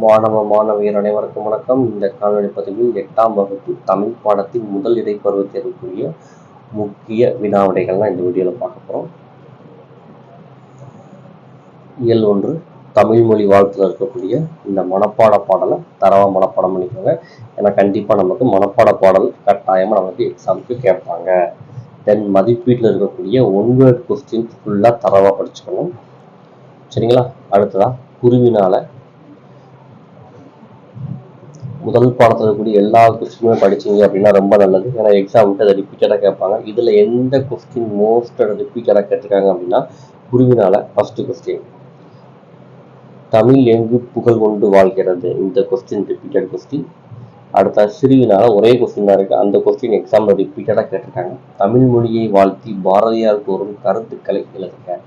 மாணவியர் அனைவருக்கும் வணக்கம். இந்த காணொலி பதிவில் 8ஆம் வகுப்பு தமிழ் பாடத்தின் முதல் இடைப்பருவ தேர்வுக்குரிய முக்கிய வினாவிடைகள் தான் இந்த வீடியோவில் பார்க்க போகிறோம். இயல் 1 தமிழ் மொழி வாழ்த்துல இருக்கக்கூடிய இந்த மனப்பாட பாடலை தரவா மனப்பாடம் பண்ணிக்கோங்க. ஏன்னா கண்டிப்பாக நமக்கு மனப்பாட பாடல் கட்டாயமாக நமக்கு எக்ஸாமுக்கு கேட்பாங்க. தென் மதிப்பீட்டில் இருக்கக்கூடிய ஒன் வேர்ட் கொஸ்டின்ஸ் ஃபுல்லாக தரவாக படிச்சுக்கணும். சரிங்களா? அடுத்ததா குருவினால முதல் பாடத்தில் இருக்கக்கூடிய எல்லா கொஸ்டினுமே படிச்சிங்க அப்படின்னா ரொம்ப நல்லது. ஏன்னா எக்ஸாமுக்கு அதை ரிப்பீட்டடாக கேட்பாங்க. இதில் எந்த கொஸ்டின் மோஸ்ட் ரிப்பீட்டடாக கேட்டிருக்காங்க அப்படின்னா குருவினால ஃபர்ஸ்ட் கொஸ்டின், தமிழ் எங்கு புகழ் கொண்டு வாழ்கிறது, இந்த கொஸ்டின் ரிப்பீட்டட் கொஸ்டின். அடுத்த சிறுவினால ஒரே கொஸ்டின் தான் இருக்குது, அந்த கொஸ்டின் எக்ஸாமில் ரிப்பீட்டடாக கேட்டிருக்காங்க. தமிழ் மொழியை வாழ்த்தி பாரதியார் கூறும் கருத்துக்களை எழுதுங்க,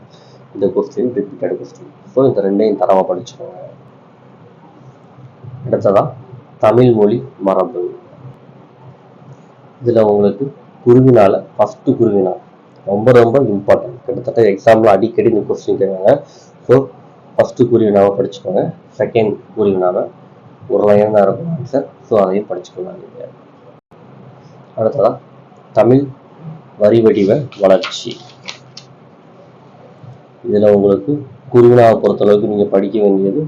இந்த கொஸ்டின் ரிப்பீட்டட் கொஸ்டின். ஸோ இந்த ரெண்டையும் தரமாக படிச்சுக்கோங்க. அடுத்ததான் தமிழ் மொழி மரபு. இதில் உங்களுக்கு குருவினால ஃபர்ஸ்ட் குருவினா ரொம்ப ரொம்ப இம்பார்ட்டன்ட். கிட்டத்தட்ட எக்ஸாம்பிள் அடிக்கடி இந்த கொஸ்டின் கேட்காங்க. ஸோ ஃபர்ஸ்ட் குருவினாவை படிச்சுக்கோங்க. செகண்ட் குருவினாவை ஒரு லைன் தான் இருக்கும் ஆன்சர். ஸோ அதையும் படிச்சுக்கோங்க. அடுத்ததான் தமிழ் வரி வடிவ வளர்ச்சி. இதில் உங்களுக்கு குருவினாவை பொறுத்தளவுக்கு நீங்கள் படிக்க வேண்டியது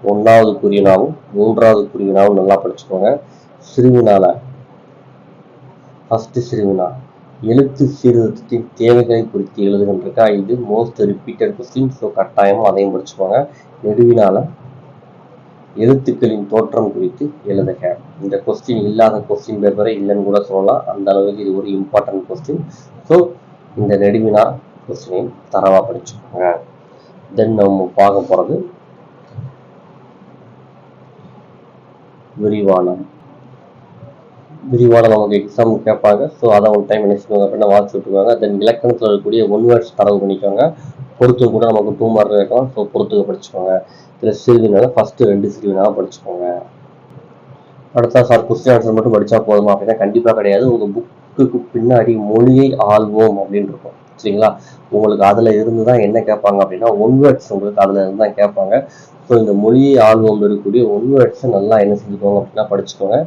1வது குருவினாவும் 3வது குருவினாவும் நல்லா படிச்சுக்கோங்க. சிறுவினால ஃபர்ஸ்ட் சிறுவினா எழுத்து சீர்திருத்தத்தின் தேவைகளை குறித்து எழுதுகின்றிருக்கா, இது மோஸ்ட் ரிப்பீட்டட் கொஸ்டின். ஸோ கட்டாயமாக அதையும் படிச்சுக்கோங்க. நெடுவினால எழுத்துக்களின் தோற்றம் குறித்து எழுதுக, இந்த கொஸ்டின் இல்லாத கொஸ்டின் பேர் வரை இல்லைன்னு கூட சொல்லலாம். அந்த அளவுக்கு இது ஒரு இம்பார்ட்டன்ட் கொஸ்டின். ஸோ இந்த நெடுவினா கொஸ்டினையும் தரவா படிச்சுக்கோங்க. தென் நம்ம பார்க்க போகிறது விரிவானம். நமக்கு எக்ஸாம் கேட்பாங்க. ஸோ அதை ஒரு டைம் என்ன செய்வாங்க அப்படின்னா வாட்ச் விட்டுருவாங்க. தென் இலக்கணத்தில் இருக்கக்கூடிய ஒன் வேர்ட்ஸ் தரவு பண்ணிக்கோங்க. பொறுத்து கூட நமக்கு 2 மார்க் இருக்கலாம். ஸோ பொறுத்துக்க படிச்சுக்கோங்க. இதில் சிறுவினால ஃபஸ்ட்டு 2 சிறுவினாவை படிச்சுக்கோங்க. அடுத்தா சார் கொஸ்டின் ஆன்சர் மட்டும் படித்தா போதுமா அப்படின்னா கண்டிப்பாக கிடையாது. உங்கள் புக்குக்கு பின்னாடி மொழியை ஆள்வோம் அப்படின்னு இருக்கும். சரிங்களா? உங்களுக்கு அதில் இருந்து தான் என்ன கேட்பாங்க அப்படின்னா ஒன் வேர்ட்ஸ் உங்களுக்கு அதில் இருந்து தான் கேட்பாங்க. ஸோ இந்த மொழியை ஆல்பம் இருக்கக்கூடிய ஒன் வேர்ட்ஸை நல்லா என்ன செஞ்சுக்கோங்க அப்படின்னா படிச்சுக்கோங்க.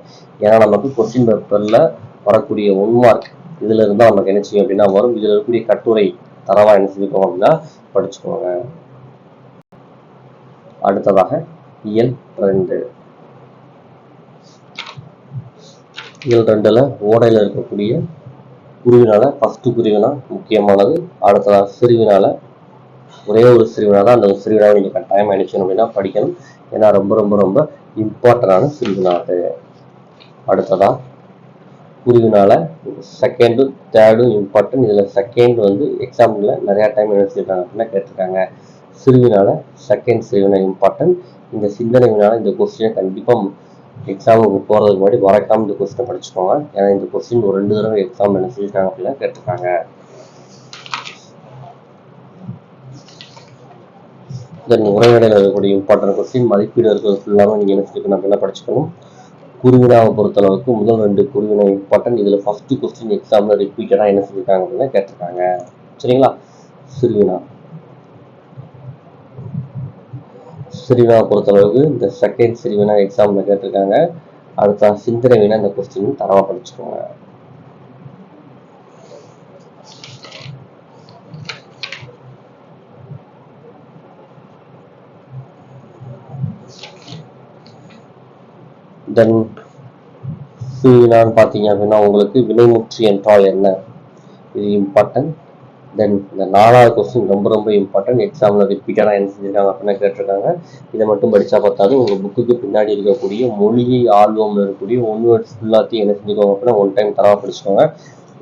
ஏன்னா நமக்கு கொஸ்டின் பேப்பரில் வரக்கூடிய 1 மார்க் இதில் இருந்தால் நமக்கு என்ன செய்யும் அப்படின்னா வரும். இதில் இருக்கக்கூடிய கட்டுரை தரவா என்ன செஞ்சுக்கோங்க அப்படின்னா படிச்சுக்கோங்க. அடுத்ததாக இயல் 2. இயல் 2ல் ஓடையில் இருக்கக்கூடிய குருவினால ஃபர்ஸ்ட் குருவினா முக்கியமானது. அடுத்ததாக சிறுவினால ஒரே ஒரு சிறுவினா தான், அந்த சிறுவினாவை நீங்கள் கட்டாயமாக அடிக்கணும் அப்படின்னா படிக்கணும். ஏன்னா ரொம்ப ரொம்ப ரொம்ப இம்பார்ட்டண்டான சிறுவினா அது. அடுத்ததா குருவினால செகண்டு தேர்டும் இம்பார்ட்டன்ட். இதில் செகண்ட் வந்து எக்ஸாம்பிளில் நிறையா டைம் என்ன செய்யறாங்க அப்படின்னா கேட்டிருக்காங்க. சிறுவினால செகண்ட் சிறுவினா இம்பார்ட்டன்ட். இந்த சிந்தனை வினால இந்த கொஸ்டினை கண்டிப்பாக எக்ஸாமுக்கு போகிறதுக்கு முன்னாடி மறக்காமல் இந்த கொஸ்டினை படிச்சுக்கோங்க. ஏன்னா இந்த கொஸ்டின் ஒரு 2 தடவை எக்ஸாம் என்ன செஞ்சுருக்காங்க அப்படின்னா கேட்டிருக்காங்க. தென் உரையாடலில் இருக்கக்கூடிய இம்பார்ட்டன்ட் கொஸ்டின் மதிப்பீடு இருக்கிறது ஃபுல்லாக நீங்கள் என்ன செஞ்சுக்கணும் அப்படின்னா படிச்சுக்கணும். குருவினாவை பொறுத்தளவுக்கு முதல் 2 குருவினா இம்பார்ட்டன்ட். இதில் ஃபர்ஸ்ட் கொஸ்டின் எக்ஸாமில் ரிப்பீட்டடாக என்ன செஞ்சுருக்காங்க அப்படின்னா கேட்டிருக்காங்க. சரிங்களா? சிறுவினாவை பொறுத்தளவுக்கு இந்த செகண்ட் சிறுவினா எக்ஸாமில் கேட்டிருக்காங்க. அடுத்த சிந்தனை வினா இந்த கொஸ்டின் தரவா படிச்சுக்கோங்க. தென் சிறுவினான்னு பார்த்தீங்க அப்படின்னா உங்களுக்கு வினைமுற்று என்றால் என்ன, இது இம்பார்ட்டன்ட். தென் இந்த 4வது கொஸ்டின் ரொம்ப ரொம்ப இம்பார்ட்டன்ட். எக்ஸாமில் ரிப்பீட்டடாக என்ன செஞ்சுருக்காங்க அப்படின்னா கேட்டிருக்காங்க. இதை மட்டும் படித்தா பார்த்தாது. உங்கள் புக்குக்கு பின்னாடி இருக்கக்கூடிய மொழியை ஆல்பமில் இருக்கக்கூடிய ஒன் வேர்ட்ஸ் ஃபுல்லாத்தையும் என்ன செஞ்சுக்கோங்க அப்படின்னா 1 டைம் தரவா படிச்சுக்கோங்க.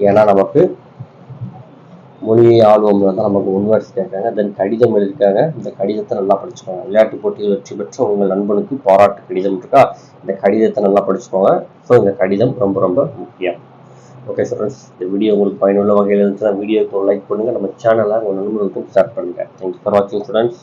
ஏன்னா நமக்கு மொழியை ஆல்பமில் தான் நமக்கு ஒன் வேர்ட்ஸ் கேட்காங்க. தென் கடிதம் எழுதியிருக்காங்க. இந்த கடிதத்தை நல்லா படிச்சுக்கோங்க. விளையாட்டு போட்டியில் வெற்றி பெற்ற உங்கள் நண்பனுக்கு பாராட்டு கடிதம் இருக்கா, இந்த கடிதத்தை நல்லா படிச்சுக்கோங்க. ஸோ இந்த கடிதம் ரொம்ப ரொம்ப முக்கியம். ஓகே ஸ்டூடெண்ட்ஸ், இந்த வீடியோ உங்களுக்கு பயனுள்ள வகையில் இருந்துச்சுன்னா வீடியோக்கு ஒரு லைக் பண்ணுங்கள். நம்ம சேனலை உங்கள் நண்பர்களுக்கும் ஷேர் பண்ணுங்கள். தேங்க்யூ ஃபார் வாட்சிங் ஸ்டூடெண்ட்ஸ்.